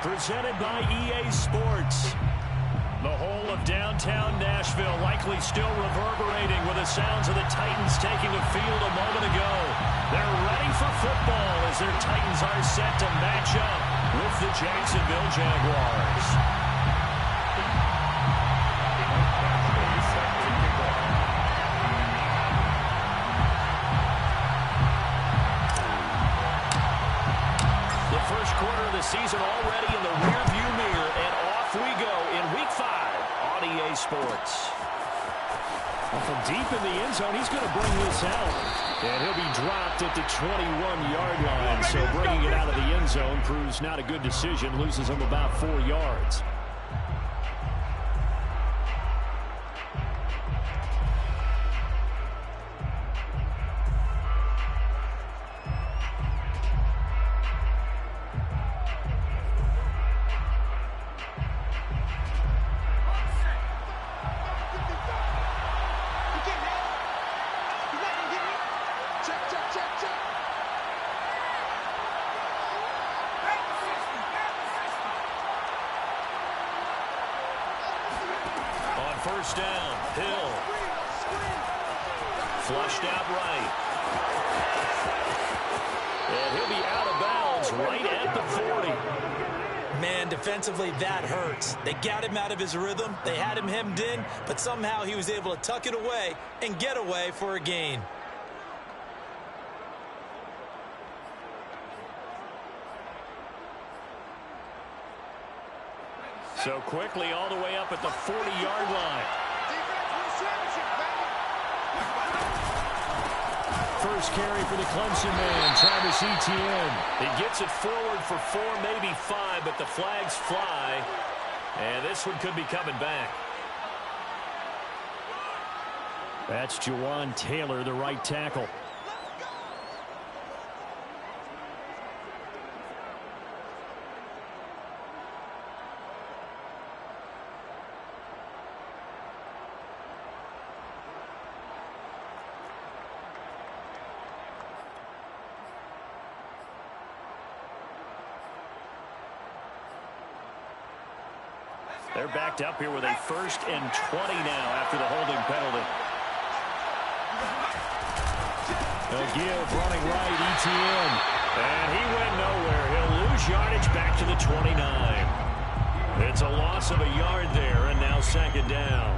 presented by EA Sports. The whole of downtown Nashville likely still reverberating with the sounds of the Titans taking the field a moment ago. They're ready for football as their Titans are set to match up with the Jacksonville Jaguars. First quarter of the season already in the rearview mirror, and off we go in Week 5 on EA Sports. Well, from deep in the end zone, he's going to bring this out, and he'll be dropped at the 21-yard line. So bringing it out of the end zone proves not a good decision, loses him about 4 yards. First down, Hill. Flushed out right. And he'll be out of bounds right at the 40. Man, defensively, that hurts. They got him out of his rhythm. They had him hemmed in, but somehow he was able to tuck it away and get away for a gain. So quickly all the way up at the 40-yard line. First carry for the Clemson man, Travis Etienne. He gets it forward for 4, maybe 5, but the flags fly. And this one could be coming back. That's Jawan Taylor, the right tackle. They're backed up here with a 1st and 20 now after the holding penalty. They'll give running right, Etienne. And he went nowhere. He'll lose yardage back to the 29. It's a loss of a yard there, and now 2nd down.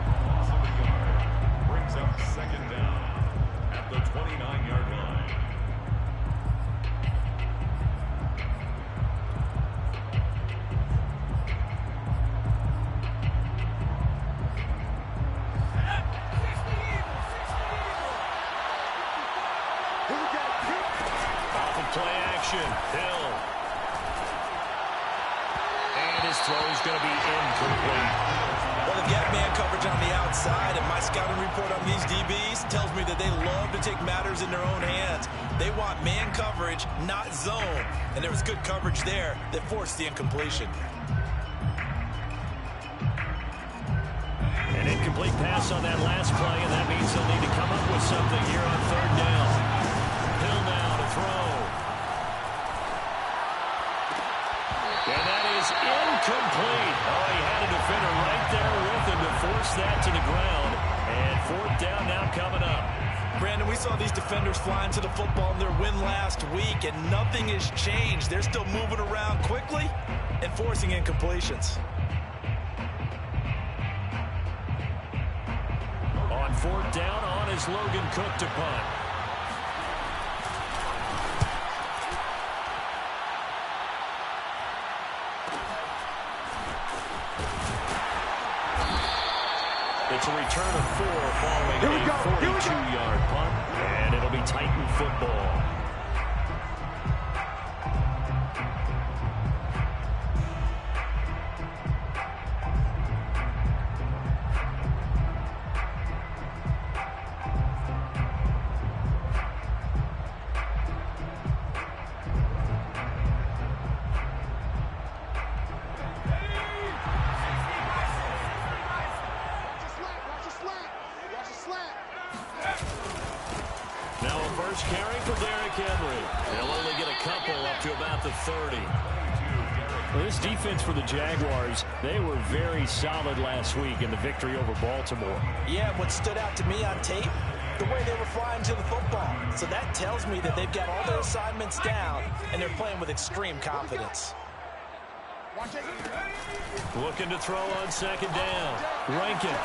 Brings up 2nd down at the 29-yard line. Hill. And his throw is going to be incomplete. Well, they've got man coverage on the outside, and my scouting report on these DBs tells me that they love to take matters in their own hands. They want man coverage, not zone. And there was good coverage there that forced the incompletion. An incomplete pass on that last play, and that means they'll need to come up with something here on 3rd down. Hill now to throw. And that is incomplete. Oh, he had a defender right there with him to force that to the ground. And 4th down now coming up. Brandon, we saw these defenders flying to the football in their win last week, and nothing has changed. They're still moving around quickly and forcing incompletions. On 4th down, on is Logan Cook to punt. It's a return of 4 following a 42-yard punt, and it'll be Titan football. First carry for Derrick Henry. They'll only get a couple up to about the 30. Well, this defense for the Jaguars, they were very solid last week in the victory over Baltimore. Yeah, what stood out to me on tape, the way they were flying to the football. So that tells me that they've got all their assignments down, and they're playing with extreme confidence. Looking to throw on second down. Rankin.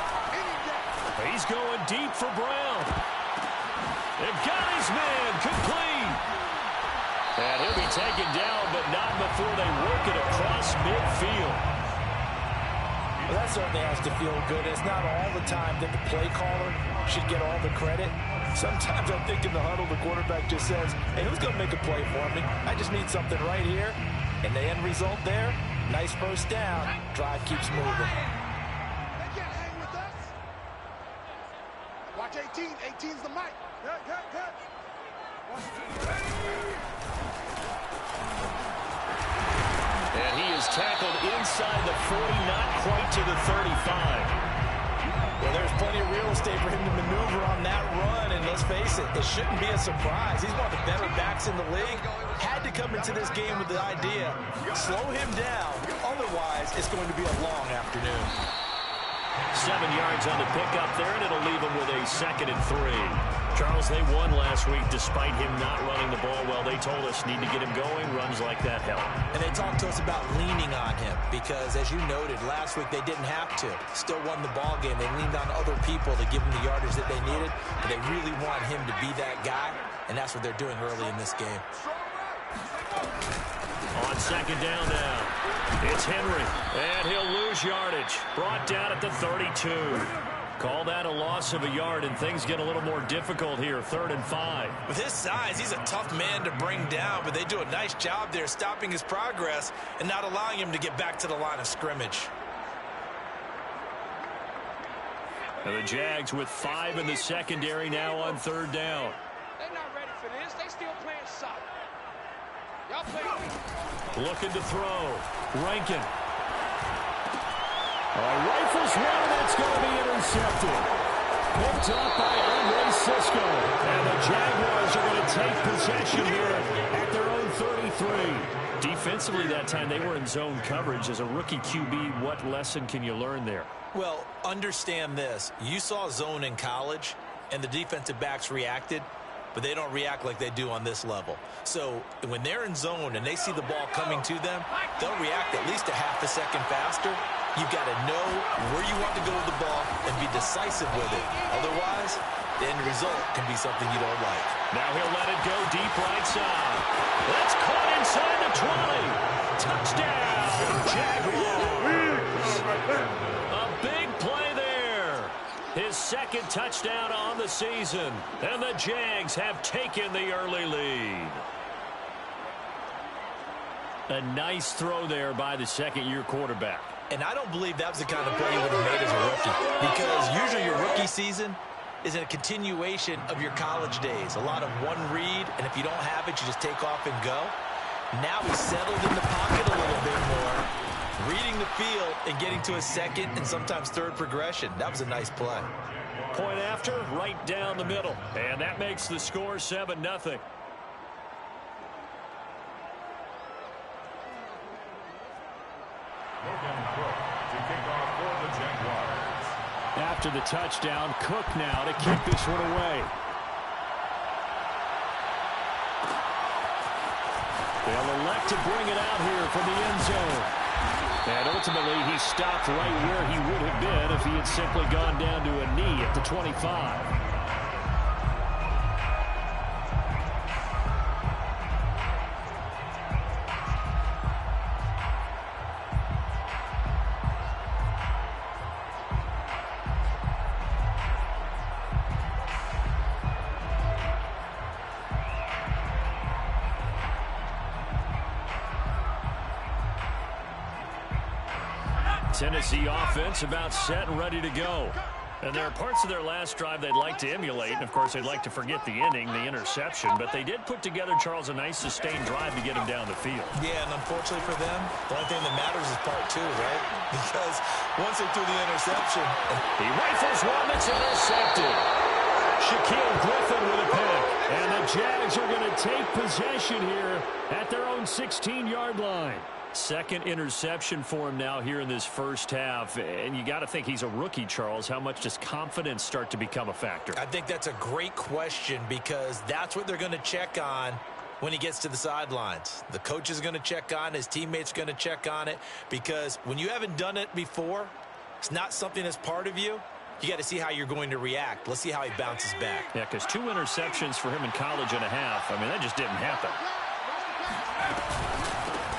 He's going deep for Brown. They've got his man complete. And he'll be taken down, but not before they work it across midfield. Well, that certainly has to feel good. It's not all the time that the play caller should get all the credit. Sometimes I think in the huddle, the quarterback just says, hey, who's going to make a play for me? I just need something right here. And the end result there, nice first down. Drive keeps moving. They can't hang with us. Watch 18. 18's the mic. Good. And he is tackled inside the 40, not quite to the 35. Well, there's plenty of real estate for him to maneuver on that run, and let's face it, it shouldn't be a surprise. He's one of the better backs in the league. Had to come into this game with the idea, slow him down, otherwise it's going to be a long afternoon. 7 yards on the pickup there, and it'll leave him with a 2nd and 3. Charles, they won last week despite him not running the ball well. They told us need to get him going. Runs like that help. And they talked to us about leaning on him because, as you noted, last week they didn't have to. Still won the ball game. They leaned on other people to give them the yardage that they needed. But they really want him to be that guy, and that's what they're doing early in this game. On second down now, it's Henry, and he'll lose yardage. Brought down at the 32. Call that a loss of a yard, and things get a little more difficult here, 3rd and 5. With his size, he's a tough man to bring down, but they do a nice job there stopping his progress and not allowing him to get back to the line of scrimmage. And the Jags with 5 in the secondary now on 3rd down. They're not ready for this. They still playing solid. Y'all play. Looking to throw. Rankin. Rifles one, that's going to be intercepted. Picked up by Andre Cisco. And the Jaguars are going to take possession here at their own 33. Defensively that time, they were in zone coverage. As a rookie QB, what lesson can you learn there? Well, understand this. You saw zone in college, and the defensive backs reacted, but they don't react like they do on this level. So when they're in zone and they see the ball coming to them, they'll react at least a half a second faster. You've got to know where you want to go with the ball and be decisive with it. Otherwise, the end result can be something you don't like. Now he'll let it go deep right side. That's caught inside the 20. Touchdown, Jaguars. A big play there. His 2nd touchdown on the season. And the Jags have taken the early lead. A nice throw there by the second-year quarterback. And I don't believe that was the kind of play you would have made as a rookie. Because usually your rookie season is a continuation of your college days. A lot of one read, and if you don't have it, you just take off and go. Now he's settled in the pocket a little bit more, reading the field and getting to a 2nd and sometimes 3rd progression. That was a nice play. Point after, right down the middle. And that makes the score 7-0. After the touchdown, Cook now to kick this one away. They'll elect to bring it out here from the end zone. And ultimately, he stopped right where he would have been if he had simply gone down to a knee at the 25. Tennessee offense about set and ready to go. And there are parts of their last drive they'd like to emulate. And, of course, they'd like to forget the inning, the interception. But they did put together, Charles, a nice sustained drive to get him down the field. Yeah, and unfortunately for them, the only thing that matters is part 2, right? Because once they threw the interception, he rifles one that's intercepted. Shaquille Griffin with a pick. And the Jags are going to take possession here at their own 16-yard line. Second interception for him now here in this first half. And you got to think he's a rookie, Charles. How much does confidence start to become a factor? I think that's a great question because that's what they're going to check on when he gets to the sidelines. The coach is going to check on, his teammates are going to check on it, because when you haven't done it before, it's not something that's part of you. You got to see how you're going to react. Let's see how he bounces back. Yeah, because 2 interceptions for him in college and a half. I mean, that just didn't happen.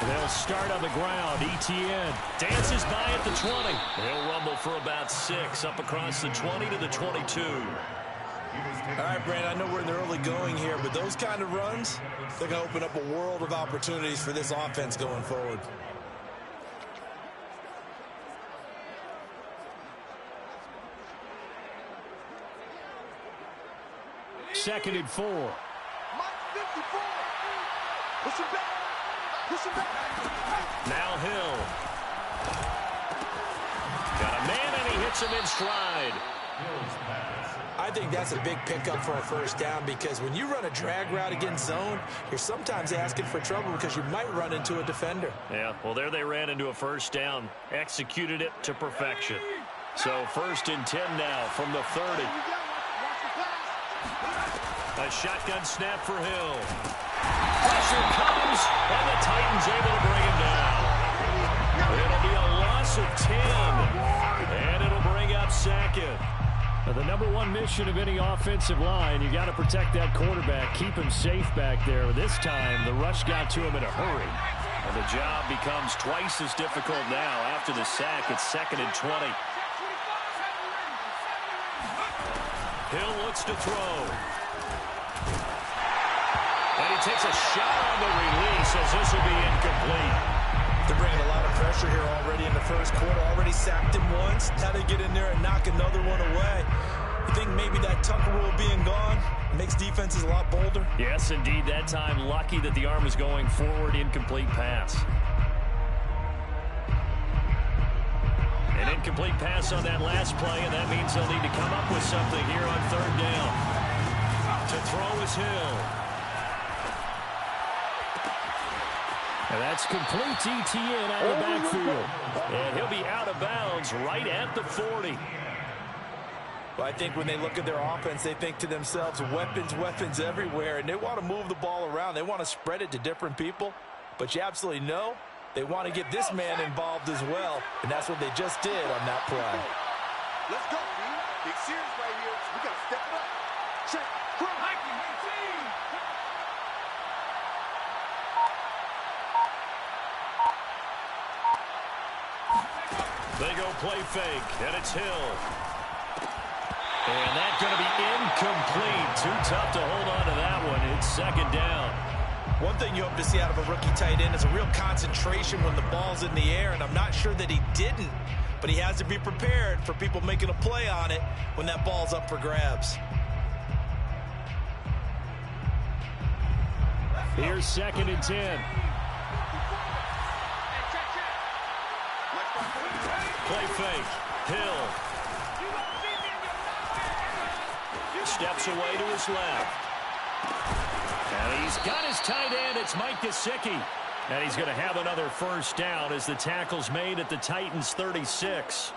They'll start on the ground. Etienne dances by at the 20. He'll rumble for about 6 up across the 20 to the 22. All right, Brandon, I know we're in the early going here, but those kind of runs, they're going to open up a world of opportunities for this offense going forward. Second and 4. Now Hill. Got a man, and he hits him in stride. I think that's a big pickup for a first down, because when you run a drag route against zone, you're sometimes asking for trouble because you might run into a defender. Yeah, well, there they ran into a first down. Executed it to perfection. So 1st and 10 now from the 30. A shotgun snap for Hill. Pressure comes, and the Titans able to bring him down. It'll be a loss of 10, and it'll bring up 2nd. Now, the number one mission of any offensive line, you got to protect that quarterback, keep him safe back there. This time, the rush got to him in a hurry. And the job becomes twice as difficult now after the sack. It's 2nd and 20. Hill looks to throw. And he takes a shot on the release as this will be incomplete. They're bringing a lot of pressure here already in the first quarter. Already sacked him once. Now they get in there and knock another one away. You think maybe that Tucker rule being gone makes defenses a lot bolder? Yes, indeed. That time, lucky that the arm is going forward. Incomplete pass. An incomplete pass on that last play, and that means they'll need to come up with something here on 3rd down. To throw is Hill. And that's complete to Etienne out of the backfield. And he'll be out of bounds right at the 40. Well, I think when they look at their offense, they think to themselves, weapons everywhere, and they want to move the ball around. They want to spread it to different people. But you absolutely know they want to get this man involved as well, and that's what they just did on that play. Let's go, team. Big series right here. We got to step it up. Check. They go play fake, and it's Hill. And that's going to be incomplete. Too tough to hold on to that one. It's 2nd down. One thing you hope to see out of a rookie tight end is a real concentration when the ball's in the air, and I'm not sure that he didn't, but he has to be prepared for people making a play on it when that ball's up for grabs. Here's 2nd and 10. Play fake. Hill. Steps away to his left. And he's got his tight end. It's Mike Gesicki. And he's going to have another first down as the tackle's made at the Titans' 36.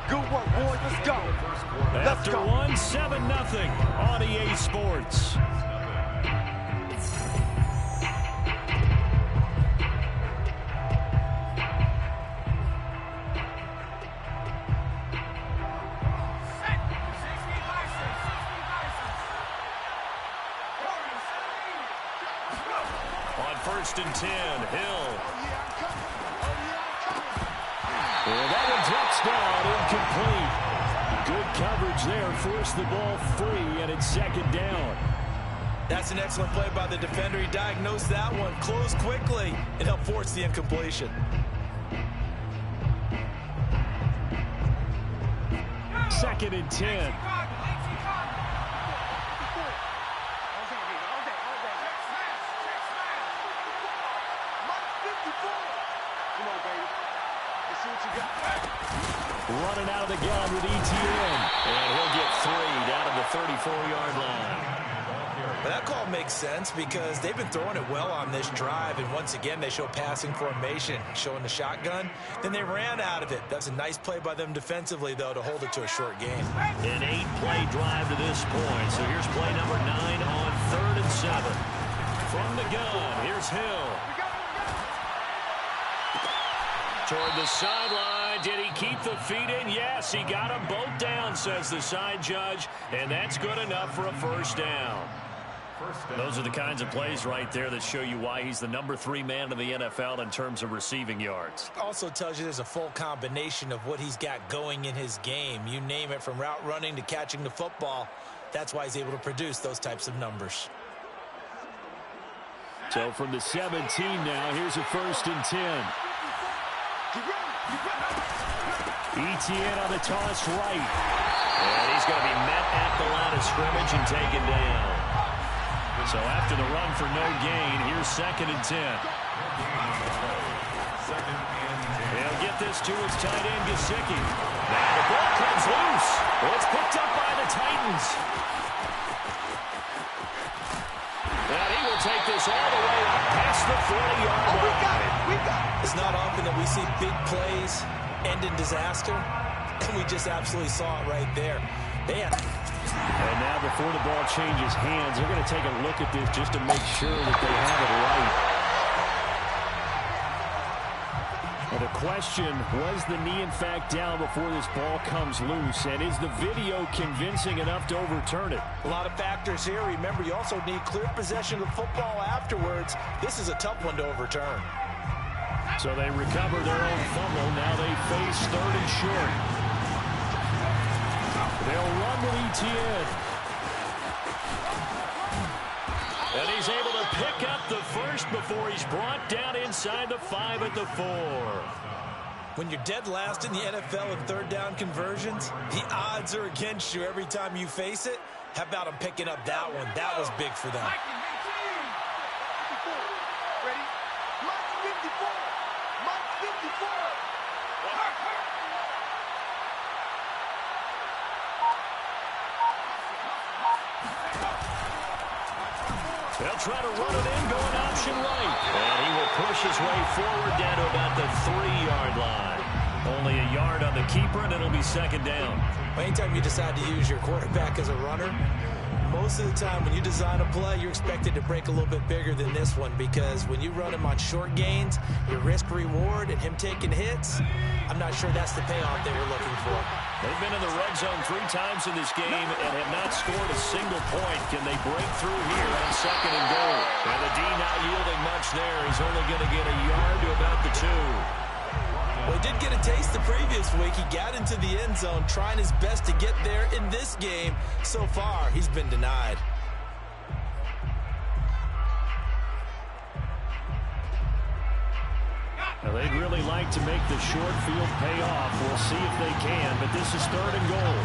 Good work, boys. Let's go. After 1, 7-0 on EA Sports. On 1st and 10, Hill. And that one drops down, incomplete. Good coverage there, forced the ball free, and it's 2nd down. That's an excellent play by the defender. He diagnosed that one, closed quickly, and helped force the incompletion. 2nd and 10. running out of the gun with ETN. And he'll get 3 down at the 34-yard line. But that call makes sense because they've been throwing it well on this drive, and once again they show passing formation, showing the shotgun. Then they ran out of it. That's a nice play by them defensively, though, to hold it to a short game. An 8-play drive to this point. So here's play number 9 on 3rd and 7. From the gun, here's Hill. Toward the sideline. Did he keep the feet in? Yes, he got them both down, says the side judge, and that's good enough for a first down. Those are the kinds of plays right there that show you why he's the number 3 man in the NFL in terms of receiving yards. Also tells you there's a full combination of what he's got going in his game. You name it, from route running to catching the football. That's why he's able to produce those types of numbers. So from the 17 now, here's a 1st and 10. ETN on the toss right. And he's going to be met at the line of scrimmage and taken down. So after the run for no gain, here's 2nd and 10. They'll get this to his tight end, Gesicki. Now the ball comes loose. It's picked up by the Titans. And he will take this all the way up past the 40-yard line. We got it. We got it. It's not often that we see big plays end in disaster, and we just absolutely saw it right there. And now before the ball changes hands, they're going to take a look at this just to make sure that they have it right. And the question, was the knee in fact down before this ball comes loose? And is the video convincing enough to overturn it? A lot of factors here. Remember, you also need clear possession of the football afterwards. This is a tough one to overturn. So they recover their own fumble. Now they face 3rd and short. They'll run with ETN. And he's able to pick up the first before he's brought down inside the 5 at the 4. When you're dead last in the NFL in 3rd down conversions, the odds are against you every time you face it. How about them picking up that one? That was big for them. Ready? Mark 54. Mark 54. They'll try to run it in, going option right. And he will push his way forward down to about the 3-yard line. Only a yard on the keeper, and it'll be 2nd down. Anytime you decide to use your quarterback as a runner, most of the time when you design a play, you're expected to break a little bit bigger than this one, because when you run him on short gains, your risk-reward and him taking hits, I'm not sure that's the payoff they were looking for. They've been in the red zone 3 times in this game and have not scored a single point. Can they break through here on 2nd and goal? And the D not yielding much there. He's only going to get a yard to about the 2. Well, he did get a taste the previous week. He got into the end zone, trying his best to get there in this game. So far, he's been denied. Now, they'd really like to make the short field pay off. We'll see if they can, but this is 3rd and goal.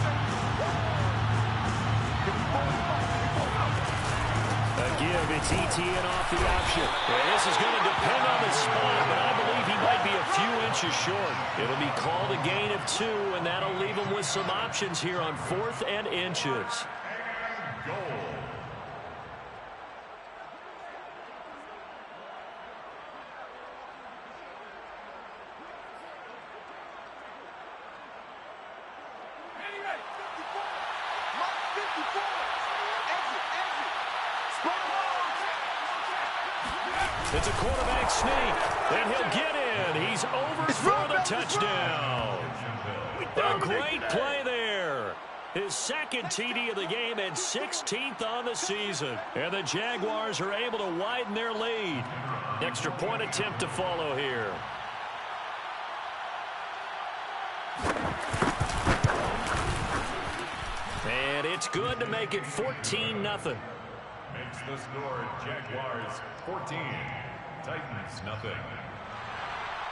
A give, it's ETN off the option. And this is going to depend on the spot, but I believe he might be a few inches short. It'll be called a gain of 2, and that'll leave him with some options here on 4th and inches. Goal. It's a quarterback sneak, and he'll get in. He's over for the touchdown. A great play there. His 2nd TD of the game and 16th on the season. And the Jaguars are able to widen their lead. Extra point attempt to follow here. And it's good to make it 14-0. Makes the score Jaguars 14, Titans nothing.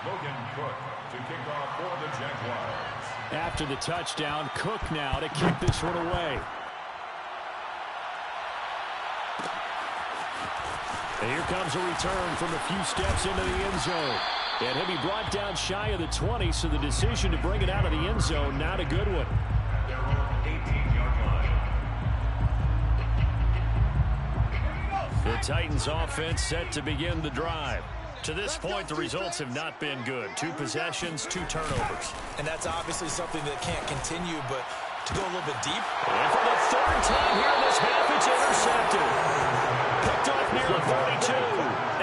Logan Cook to kick off for the Jaguars. After the touchdown, Cook now to kick this one away. And here comes a return from a few steps into the end zone. And he'll be brought down shy of the 20, so the decision to bring it out of the end zone, not a good one. Their own 18-yard line. The Titans offense set to begin the drive. To this point, the results have not been good. 2 possessions, 2 turnovers. And that's obviously something that can't continue, but to go a little bit deep. And for the 3rd time here in this half, it's intercepted. Picked off near the 42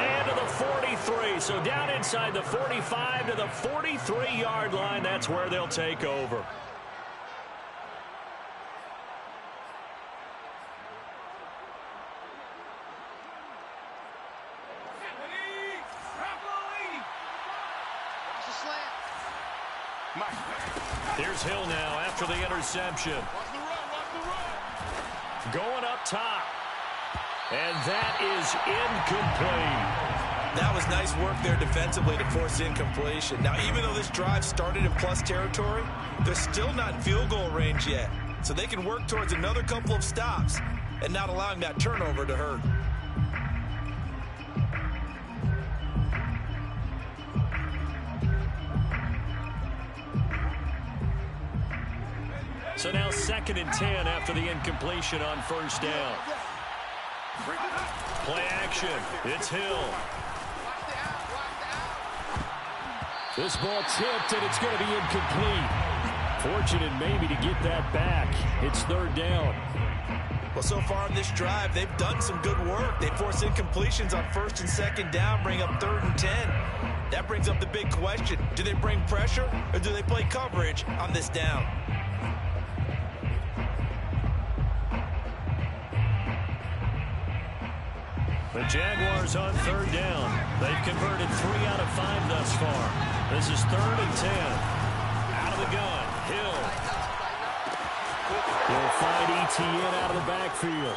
and to the 43. So down inside the 45 to the 43-yard line. That's where they'll take over. Here's Hill now after the interception. Going up top. And that is incomplete. That was nice work there defensively to force incompletion. Now, even though this drive started in plus territory, they're still not in field goal range yet. So they can work towards another couple of stops and not allowing that turnover to hurt. So now 2nd and 10 after the incompletion on 1st down. Play action. It's Hill. This ball tipped, and it's going to be incomplete. Fortunate maybe to get that back. It's 3rd down. Well, so far on this drive, they've done some good work. They force incompletions on 1st and 2nd down, bring up 3rd and 10. That brings up the big question. Do they bring pressure, or do they play coverage on this down? The Jaguars on 3rd down. They've converted 3 out of 5 thus far. This is 3rd and 10. Out of the gun, Hill. He'll find Etienne out of the backfield.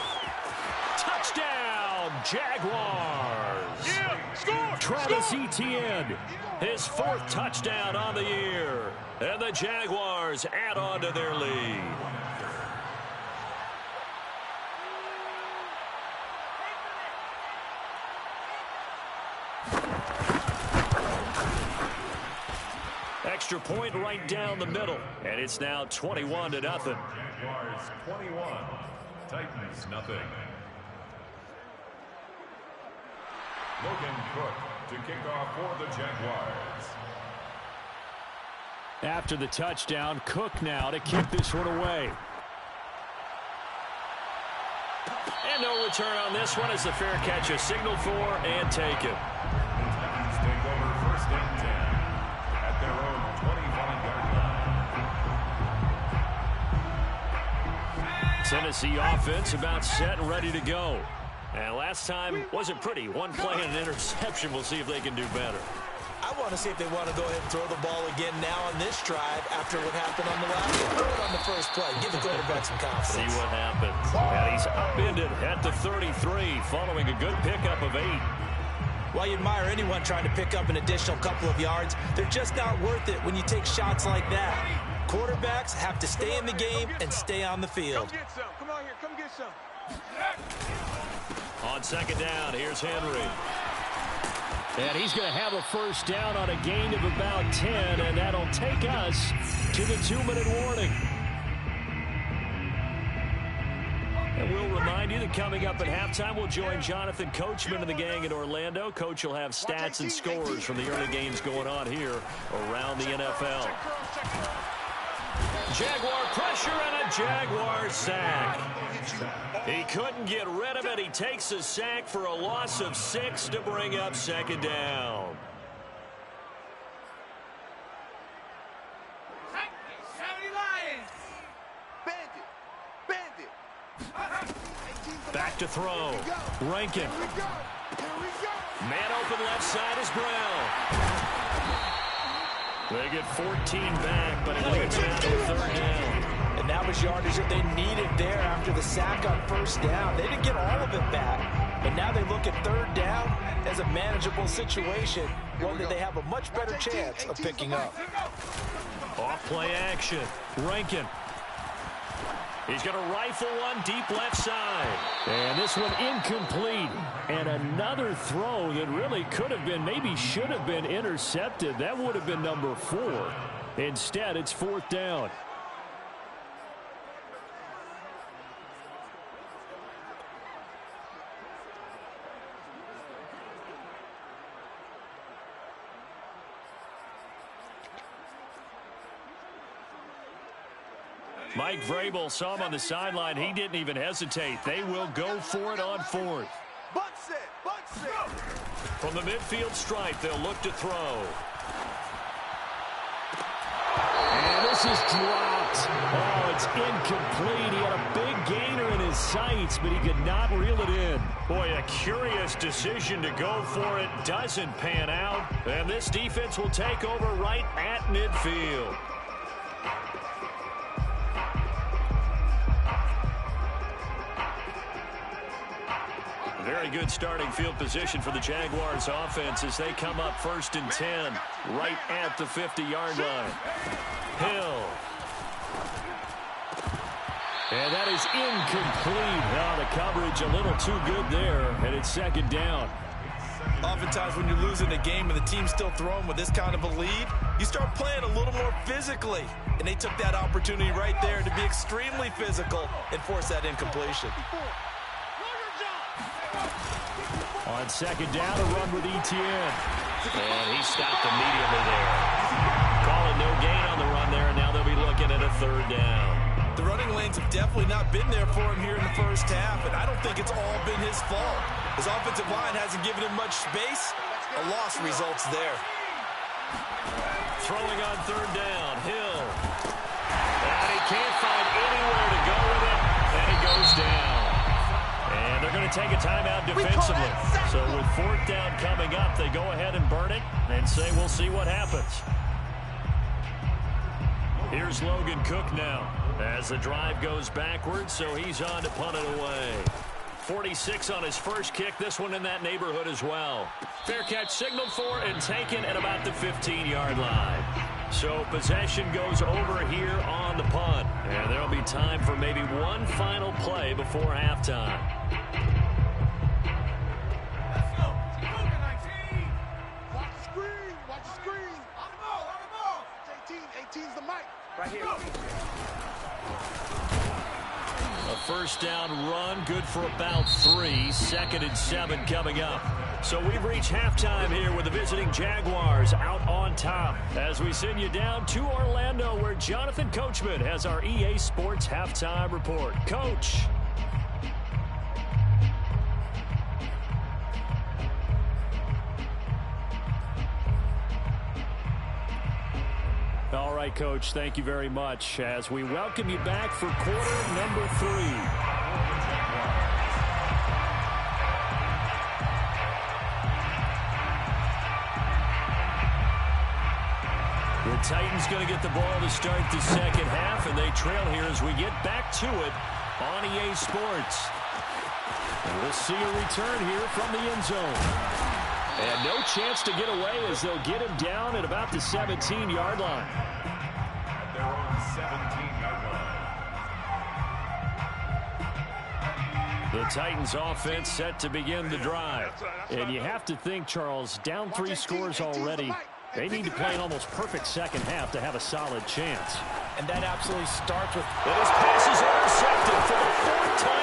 Touchdown, Jaguars. Yeah, score! Travis Etienne, his 4th touchdown on the year. And the Jaguars add on to their lead. Extra point right down the middle, and it's now 21-0. Jaguars 21, Titans nothing. Logan Cook to kick off for the Jaguars. After the touchdown, Cook now to kick this one away. And no return on this one as the fair catch is signaled for and taken. The Titans take over 1st and 10 at their own 25-yard line. Tennessee offense about set and ready to go. And last time wasn't pretty. 1 play and an interception. We'll see if they can do better. I want to see if they want to go ahead and throw the ball again now on this drive after what happened on the last one. Throw it on the first play. Give the quarterback some confidence. See what happens. And he's upended at the 33 following a good pickup of 8. While you admire anyone trying to pick up an additional couple of yards, they're just not worth it when you take shots like that. Quarterbacks have to stay in the game and stay on the field. Come get some. Come on here. Come get some. On 2nd down, here's Henry. And he's going to have a 1st down on a gain of about 10, and that'll take us to the 2-minute warning. And we'll remind you that coming up at halftime, we'll join Jonathan Coachman and the gang in Orlando. Coach will have stats and scores from the early games going on here around the NFL. Jaguar pressure and a Jaguar sack. He couldn't get rid of it. He takes a sack for a loss of 6 to bring up 2nd down. Back to throw. Rankin. Man open left side is Brown. They get 14 back, but it leads out to 3rd down. And that was yardage that they needed there after the sack on 1st down. They didn't get all of it back, but now they look at 3rd down as a manageable situation, one that they have a much better chance of picking up. Off play action. Rankin. He's going to rifle one deep left side. And this one incomplete. And another throw that really could have been, maybe should have been intercepted. That would have been number 4. Instead, it's 4th down. Mike Vrabel saw him on the sideline. He didn't even hesitate. They will go for it on 4th. From the midfield stripe, they'll look to throw. And this is dropped. Oh, it's incomplete. He had a big gainer in his sights, but he could not reel it in. Boy, a curious decision to go for it. Doesn't pan out. And this defense will take over right at midfield. Very good starting field position for the Jaguars offense as they come up 1st and 10 right at the 50-yard line. Hill. And that is incomplete. Now the coverage a little too good there, and it's 2nd down. Oftentimes when you're losing a game and the team's still throwing with this kind of a lead, you start playing a little more physically. And they took that opportunity right there to be extremely physical and force that incompletion. On 2nd down, a run with Etienne. And he stopped immediately there. Calling no gain on the run there, and now they'll be looking at a 3rd down. The running lanes have definitely not been there for him here in the first half, and I don't think it's all been his fault. His offensive line hasn't given him much space. A loss results there. Throwing on 3rd down, Hill. And he can't find anywhere to go with it, and he goes down. And they're going to take a timeout defensively. So with 4th down coming up, they go ahead and burn it and say we'll see what happens. Here's Logan Cook now as the drive goes backwards, so he's on to punt it away. 46 on his first kick, this one in that neighborhood as well. Fair catch signaled for and taken at about the 15-yard line. So possession goes over here on the punt. And there'll be time for maybe one final play before halftime. Let's go. Watch the screen. Watch the screen. On the ball. It's 18. 18's the mic. Right here. A 1st down run, good for about 3. 2nd and 7 coming up. So we've reached halftime here with the visiting Jaguars out on top as we send you down to Orlando where Jonathan Coachman has our EA Sports Halftime Report. Coach. All right, Coach, thank you very much as we welcome you back for quarter number 3. The Titans going to get the ball to start the 2nd half, and they trail here as we get back to it on EA Sports. And we'll see a return here from the end zone. And no chance to get away as they'll get him down at about the 17-yard line. At their own 17-yard line. The Titans offense set to begin the drive. And you have to think, Charles, down 3 scores already. They need to play an almost perfect 2nd half to have a solid chance. And that absolutely starts with... And his pass is intercepted for the 4th time